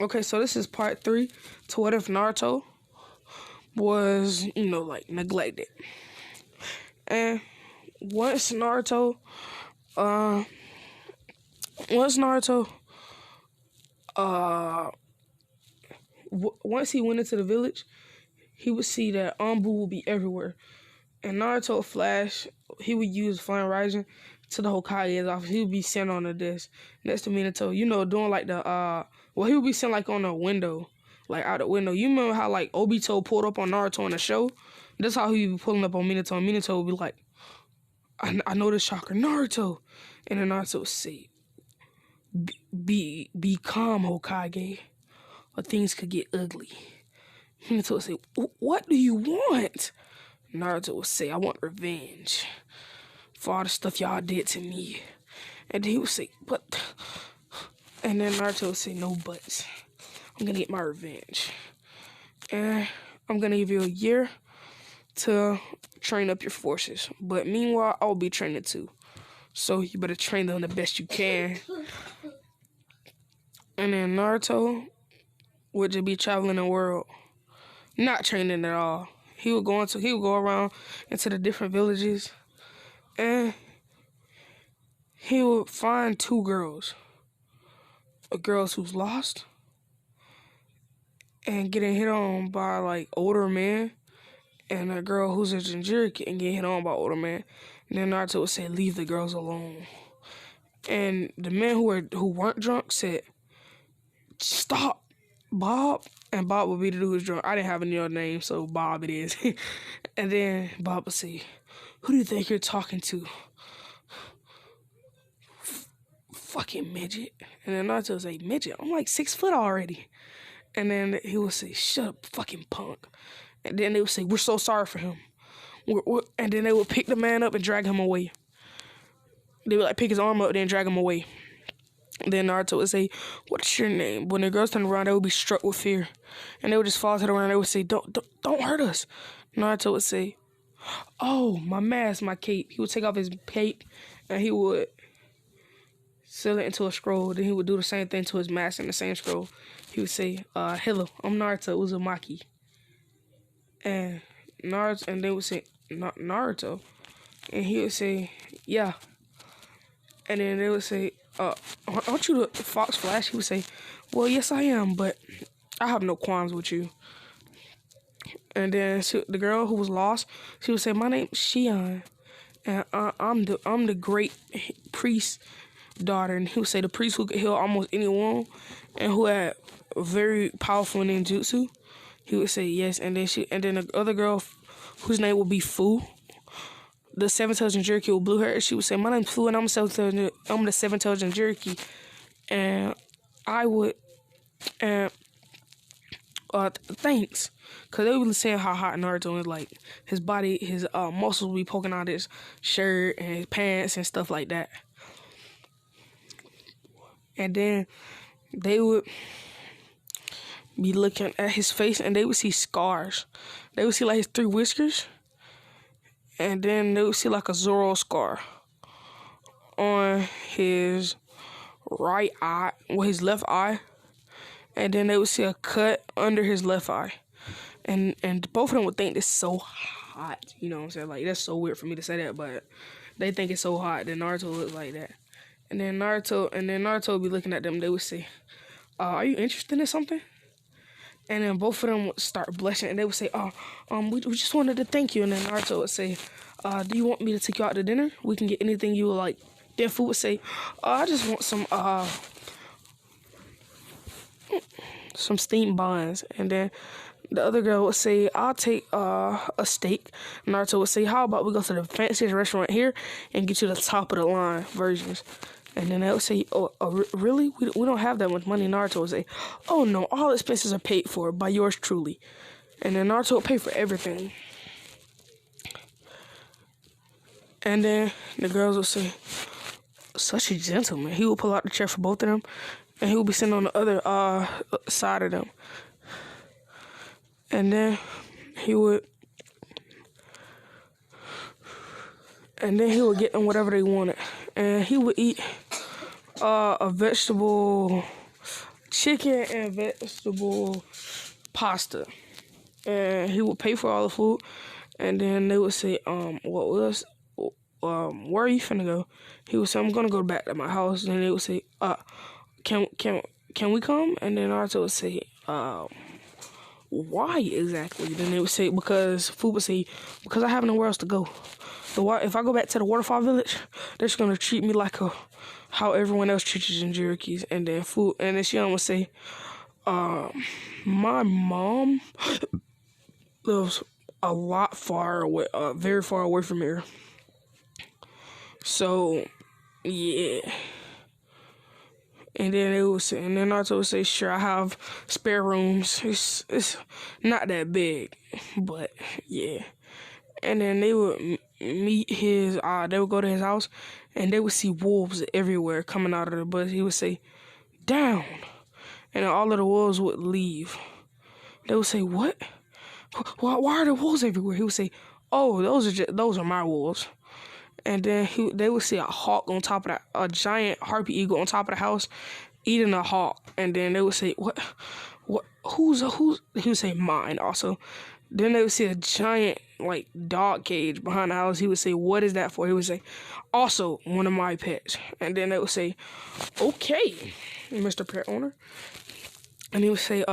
Okay, so this is part 3 to what if Naruto was, like neglected. And once Naruto, uh, once he went into the village, he would see that Anbu would be everywhere. And Naruto Flash, he would use Flying Rising to the Hokage's office. He would be sitting on the desk next to Minato, doing like he would be sitting like on a window, like out the window. You remember how like Obito pulled up on Naruto in the show? That's how he would be pulling up on Minato, and Minato would be like, I know this chakra, Naruto. And then Naruto would say, be calm, Hokage, or things could get ugly. Minato would say, what do you want? Naruto would say, I want revenge for all the stuff y'all did to me. And then he would say, but... And then Naruto would say, no buts. I'm gonna get my revenge. And I'm gonna give you a year to train up your forces. But meanwhile, I'll be training too. So you better train them the best you can. And then Naruto would just be traveling the world, not training at all. He would go around into the different villages, and he would find 2 girls. A girl who's lost and getting hit on by like older men, and a girl who's a Jinchuriki and getting hit on by older men. And then Naruto would say, leave the girls alone. And the men who weren't drunk said, stop, Bob. And Bob would be the dude who's drunk. I didn't have any other name, so Bob it is. And then Bob would say, who do you think you're talking to? Fucking midget. And then Naruto would say, midget? I'm like 6 foot already. And then he would say, shut up, fucking punk. And then they would say, we're so sorry for him. And then they would pick the man up and drag him away. They would like pick his arm up and then drag him away. Then Naruto would say, what's your name? When the girls turned around, they would be struck with fear. And they would just fall to the ground. They would say, don't hurt us. Naruto would say, oh, my mask, my cape. He would take off his cape and he would seal it into a scroll. Then he would do the same thing to his mask in the same scroll. He would say, hello, I'm Naruto Uzumaki. And they would say, Naruto. And he would say, yeah. And then they would say, aren't you the Fox Flash? He would say, well, yes, I am, but I have no qualms with you. And then the girl who was lost, she would say, my name's Shion, and I'm the great priest daughter. And he would say the priest who could heal almost any wound and who had a very powerful ninjutsu. He would say yes. And then the other girl whose name would be Fu, the 7-tailed Jinchuriki with blue hair, she would say, my name's Fu and I'm the 7-tailed Jinchuriki. And I would, thanks. Because they would be saying how hot Naruto was, like, his body, his muscles would be poking out his shirt and his pants and stuff like that. And then they would be looking at his face and they would see scars. They would see, like, his 3 whiskers. And then they would see like a Zoro scar on his right eye, his left eye. And then they would see a cut under his left eye. And both of them would think this is so hot. You know what I'm saying? Like, that's so weird for me to say that, but they think it's so hot that Naruto looks like that. And then Naruto would be looking at them. They would say, are you interested in something? And then both of them would start blushing, and they would say, we just wanted to thank you. And then Naruto would say, do you want me to take you out to dinner? We can get anything you would like. Then Fu would say, I just want some steamed buns. And then the other girl would say, I'll take a steak. Naruto would say, how about we go to the fanciest restaurant here and get you the top of the line versions? And then they would say, really? We don't have that much money. Naruto would say, oh no, all expenses are paid for by yours truly. And then Naruto would pay for everything. And then the girls would say, such a gentleman. He would pull out the chair for both of them, and he would be sitting on the other side of them. And then he would get them whatever they wanted. And he would eat a vegetable chicken and vegetable pasta. And he would pay for all the food. And then they would say, where are you finna go? He would say, I'm gonna go back to my house. And then they would say, can we come? And then Naruto would say, why exactly? Then they would say, because Fu would say, because I have nowhere else to go. If I go back to the waterfall village, they're just gonna treat me like how everyone else treats you in Jinchurikis. And then Shion would say, my mom lives a lot far away, very far away from here. So, yeah. And then Naruto would say, sure, I have spare rooms. It's not that big, but yeah. And then they would meet they would go to his house, and they would see wolves everywhere coming out of the bush. He would say, down. And then all of the wolves would leave. They would say, what? Why are there wolves everywhere? He would say, oh, those are my wolves. And then they would see a hawk on top of a giant harpy eagle on top of the house eating a hawk. And then they would say, what, who's, he would say mine also. Then they would see a giant, like, dog cage behind the house. He would say, what is that for? He would say, also one of my pets. And then they would say, okay, Mr. Pet Owner. And he would say,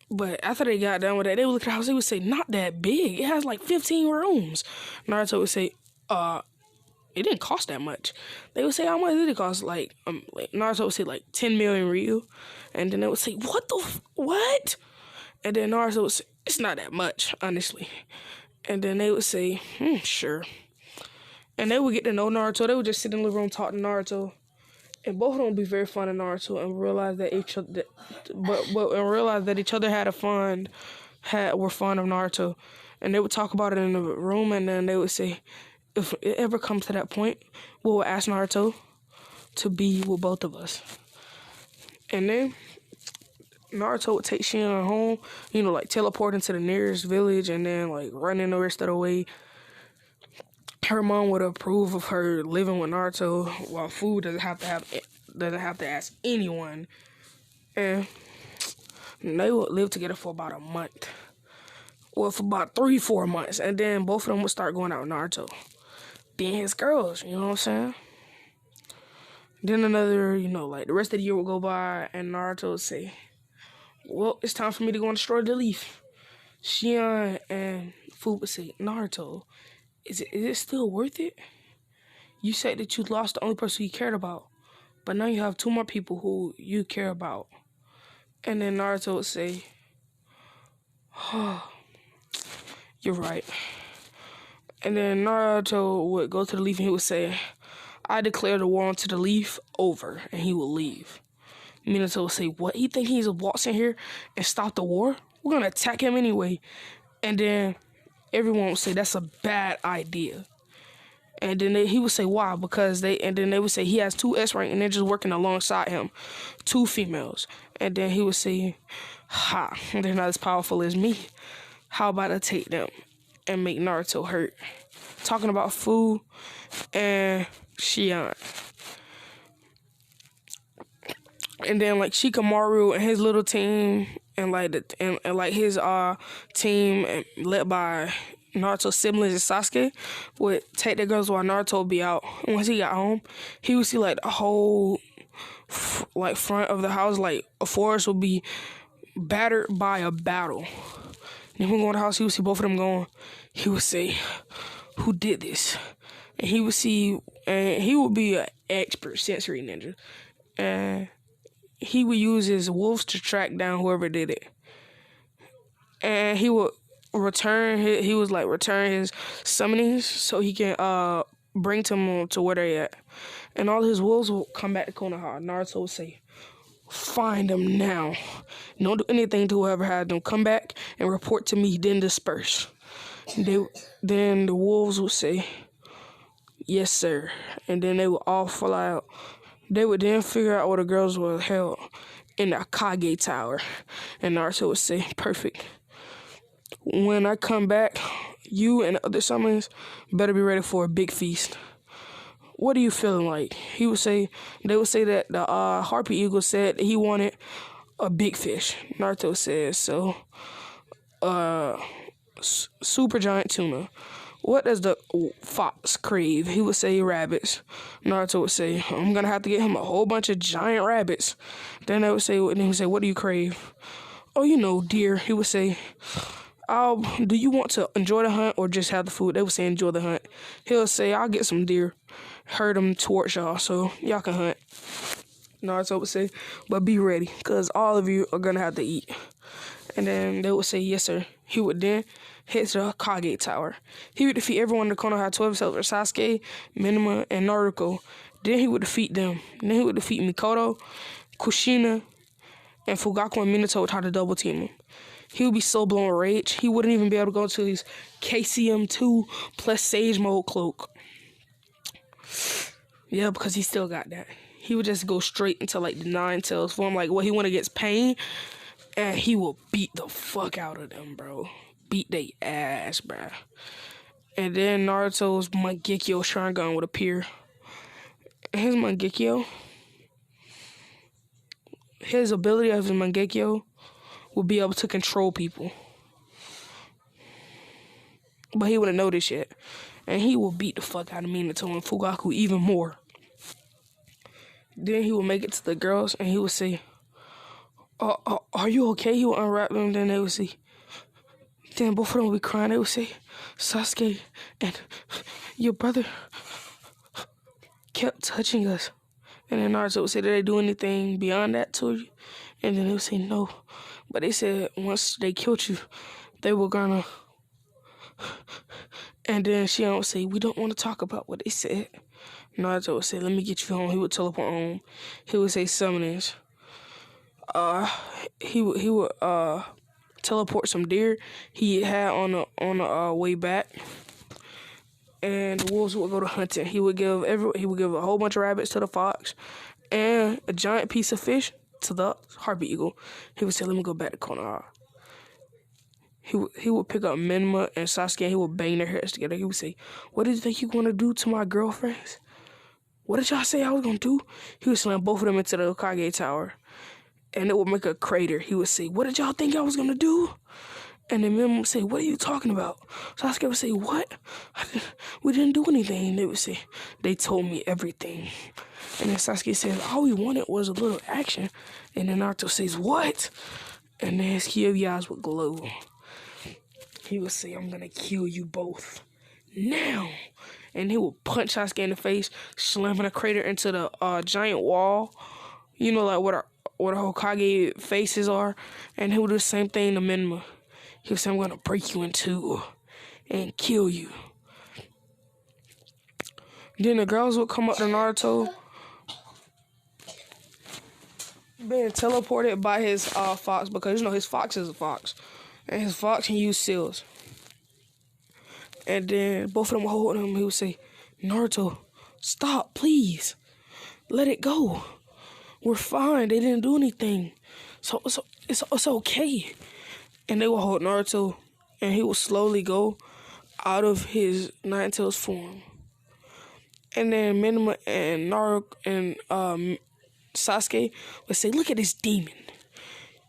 but after they got done with that, they would look at the house. They would say, not that big. It has like 15 rooms. Naruto would say, it didn't cost that much. They would say, how much did it cost? Naruto would say, like, 10 million Ryu. And then they would say, what? And then Naruto would say, it's not that much, honestly. And then they would say, sure. And they would get to know Naruto. They would just sit in the room talking to Naruto. And both of them would be very fond of Naruto and realize that each other, were fond of Naruto. And they would talk about it in the room, and then they would say, if it ever comes to that point, we will ask Naruto to be with both of us. And then Naruto would take Shion home, like teleporting to the nearest village and then like running the rest of the way. Her mom would approve of her living with Naruto, while Fu doesn't have to ask anyone. And they would live together for about a month. Well, for about 3-4 months. And then both of them would start going out with Naruto, being his girls, you know what I'm saying? Then another, like the rest of the year would go by, and Naruto would say, well, it's time for me to go and destroy the leaf. Shion and Fu would say, Naruto, is it still worth it? You said that you lost the only person you cared about, but now you have 2 more people who you care about. And then Naruto would say, oh, you're right. And then Naruto would go to the leaf and he would say, I declare the war onto the leaf over, and he will leave. Minato would say, what? You think he's walks in here and stop the war? We're going to attack him anyway. And then everyone would say, that's a bad idea. And then he would say, why? And then they would say, he has 2 S-rank ninjas working alongside him, 2 females. And then he would say, they're not as powerful as me. How about I take them and make Naruto hurt? Talking about Fu and Shion. And then like Shikamaru and his little team and his team led by Naruto's siblings and Sasuke would take their girls while Naruto would be out. And once he got home, he would see like the whole front of the house, like a forest would be battered by a battle. And he would go in the house, he would see both of them going. He would say, who did this? And he would be an expert sensory ninja. And he would use his wolves to track down whoever did it. And he would return his summonings so he can bring them to where they're at. And all his wolves will come back to Konoha. Naruto would say, find them now. Don't do anything to whoever had them. Come back and report to me, then disperse. Then the wolves would say, yes, sir. And then they would all fly out. They would then figure out where the girls were held in the Kage Tower. And Naruto would say, perfect. When I come back, you and the other summons better be ready for a big feast. what are you feeling like? They would say that the harpy eagle said that he wanted a big fish. Naruto says, so, super giant tuna. What does the fox crave? He would say rabbits. Naruto would say, I'm gonna have to get him a whole bunch of giant rabbits. Then they would say, and he would say, what do you crave? Oh, you know, deer. He would say, do you want to enjoy the hunt or just have the food? They would say, enjoy the hunt. He'll say, I'll get some deer. Herd them towards y'all so y'all can hunt. Naruto would say, but be ready, because all of you are gonna have to eat. And then they would say, yes, sir. He would then hit the Kage Tower. He would defeat everyone in the Konoha 12 except for Sasuke, Minima, and Naruto. Then he would defeat them. Then he would defeat Mikoto, Kushina, and Fugaku and Minato would try to double team him. He would be so blown with rage, he wouldn't even be able to go to his KCM2 plus Sage Mode cloak. Yeah, because he still got that. He would just go straight into like the Nine Tails form, like what he went against Pain, and he will beat the fuck out of them, bro. Beat they ass, bro. And then Naruto's Mangekyo Sharingan would appear. His Mangekyo, his ability of his Mangekyo would be able to control people. But he wouldn't know this yet. And he will beat the fuck out of Minato and Fugaku even more. Then he will make it to the girls and he would say, are you okay? He would unwrap them. Then they would say, then both of them would be crying. They would say, Sasuke and your brother kept touching us. And then Naruto would say, did they do anything beyond that to you? And then they would say, no. But they said once they killed you, they were gonna... And then she would say, we don't want to talk about what they said. Naruto would say, let me get you home. He would teleport home. He would say summonings. He would teleport some deer he had on the way back. And the wolves would go to hunting. He would give a whole bunch of rabbits to the fox and a giant piece of fish to the harpy eagle. He would say, let me go back to Konoha. He would pick up Minima and Sasuke and he would bang their heads together. He would say, what did you think you were going to do to my girlfriends? What did y'all say I was going to do? He would slam both of them into the Kage Tower. And it would make a crater. He would say, what did y'all think I was going to do? And then Minima would say, what are you talking about? Sasuke would say, what? We didn't do anything. And they would say, they told me everything. And then Sasuke says, all we wanted was a little action. And then Naruto says, what? And then his Kyuubi eyes would glow. He would say, I'm gonna kill you both now. And he would punch Sasuke in the face, slamming a crater into the giant wall. You know, like where the Hokage faces are. And he would do the same thing to Minima. He would say, I'm gonna break you in two and kill you. Then the girls would come up to Naruto, being teleported by his fox, because you know his fox is a fox. And his fox can use seals. And then both of them would hold him. He would say, Naruto, stop, please. Let it go. We're fine. They didn't do anything. So it's okay. And they would hold Naruto. And he would slowly go out of his Nine Tails form. And then Minima and Naruto and Sasuke would say, look at this demon.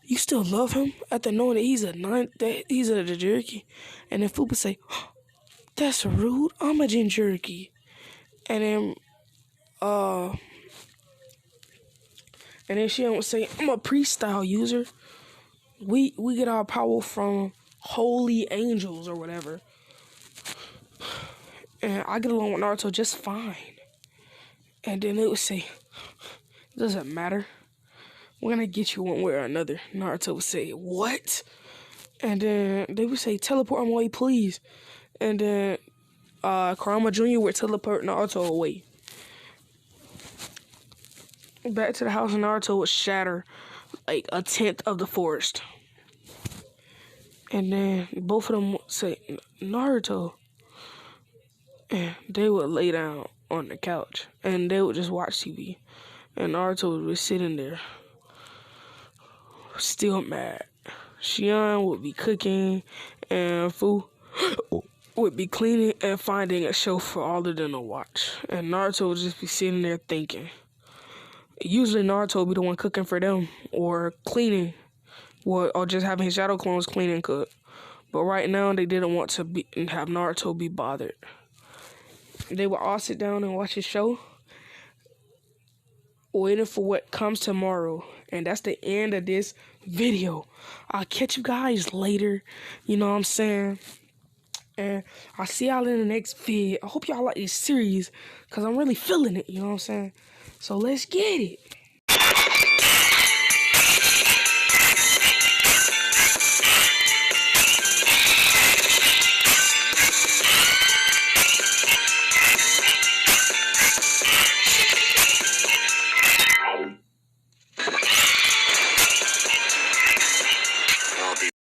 You still love him after knowing that he's a Jinchuriki? And then Fu would say, oh, that's rude. I'm a Jinchuriki. And then Shion would say, I'm a priest-style user. We get our power from holy angels or whatever. And I get along with Naruto just fine. And then they would say, it doesn't matter. We're gonna get you one way or another. Naruto would say, what? And then they would say, teleport him away, please. And then Kurama Jr. would teleport Naruto away. Back to the house, and Naruto would shatter like a tenth of the forest. And then both of them would say, Naruto. And they would lay down on the couch. And they would just watch TV. And Naruto would be sitting there, still mad. Shion would be cooking, and Fu would be cleaning and finding a show for all of them to watch. And Naruto would just be sitting there thinking. Usually Naruto would be the one cooking for them or cleaning, or just having his shadow clones clean and cook. But right now they didn't want to have Naruto be bothered. They would all sit down and watch his show, waiting for what comes tomorrow. And that's the end of this video. I'll catch you guys later. You know what I'm saying? And I'll see y'all in the next vid. I hope y'all like this series, because I'm really feeling it. You know what I'm saying? So let's get it.